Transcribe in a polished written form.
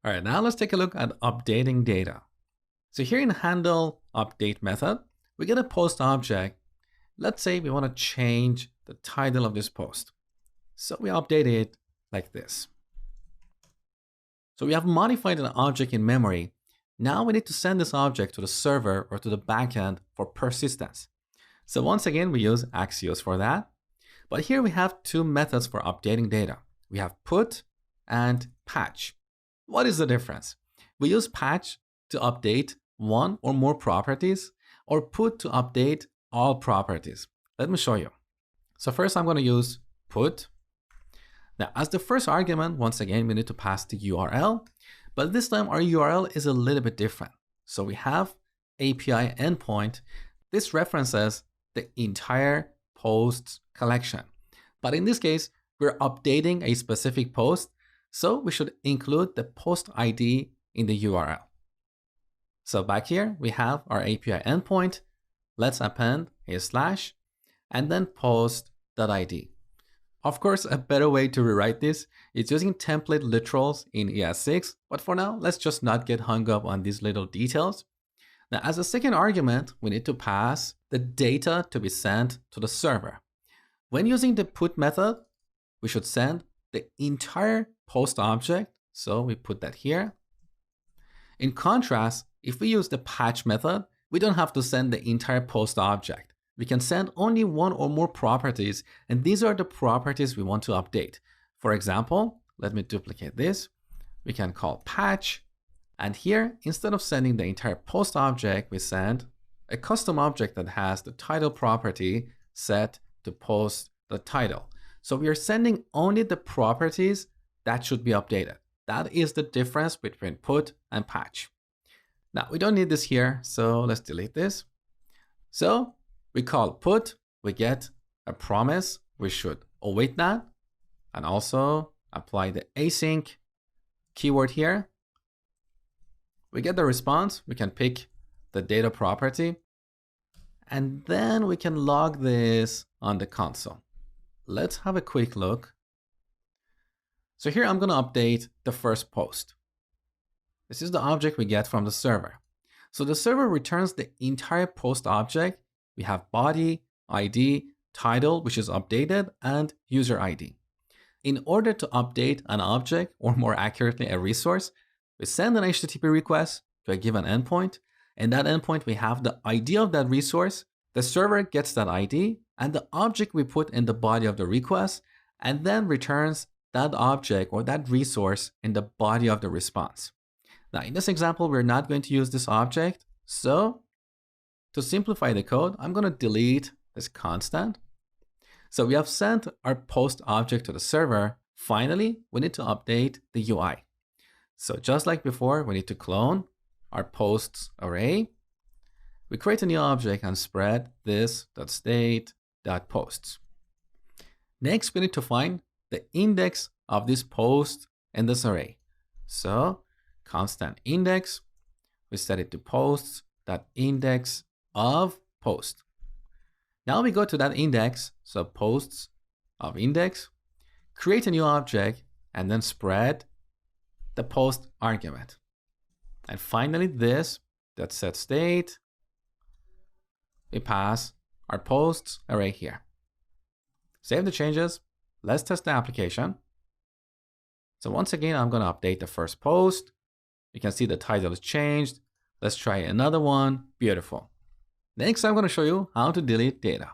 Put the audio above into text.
All right, now let's take a look at updating data. So here in handle update method, we get a post object. Let's say we want to change the title of this post. So we update it like this. So we have modified an object in memory. Now we need to send this object to the server or to the backend for persistence. So once again, we use Axios for that. But here we have two methods for updating data. We have put and patch. What is the difference? We use patch to update one or more properties, or put to update all properties. Let me show you. So first I'm going to use put. Now as the first argument, once again, we need to pass the URL, but this time our URL is a little bit different. So we have API endpoint. This references the entire posts collection. But in this case, we're updating a specific post, so we should include the post ID in the URL. So back here, we have our API endpoint. Let's append a slash and then post.id. Of course, a better way to rewrite this is using template literals in ES6, but for now, let's just not get hung up on these little details. Now, as a second argument, we need to pass the data to be sent to the server. When using the put method, we should send the entire post object. So we put that here. In contrast, if we use the patch method, we don't have to send the entire post object. We can send only one or more properties, and these are the properties we want to update. For example, let me duplicate this. We can call patch, and here, instead of sending the entire post object, we send a custom object that has the title property set to post the title. So we are sending only the properties that should be updated. That is the difference between put and patch. Now we don't need this here, so let's delete this. So we call put, we get a promise, we should await that, and also apply the async keyword here. We get the response, we can pick the data property, and then we can log this on the console. Let's have a quick look. So here I'm going to update the first post. This is the object we get from the server. So the server returns the entire post object. We have body, ID, title, which is updated, and user ID. In order to update an object, or more accurately, a resource, we send an HTTP request to a given endpoint. In that endpoint, we have the ID of that resource. The server gets that ID and the object we put in the body of the request, and then returns that object or that resource in the body of the response. Now, in this example, we're not going to use this object. So to simplify the code, I'm going to delete this constant. So we have sent our post object to the server. Finally, we need to update the UI. So just like before, we need to clone our posts array. We create a new object and spread this.state.posts. Next, we need to find the index of this post in this array. So constant index, we set it to posts.index of post. Now we go to that index, so posts of index, create a new object, and then spread the post argument. And finally, this that set state, we pass our posts array here. Save the changes. Let's test the application. So once again, I'm going to update the first post. You can see the title is changed. Let's try another one. Beautiful. Next, I'm going to show you how to delete data.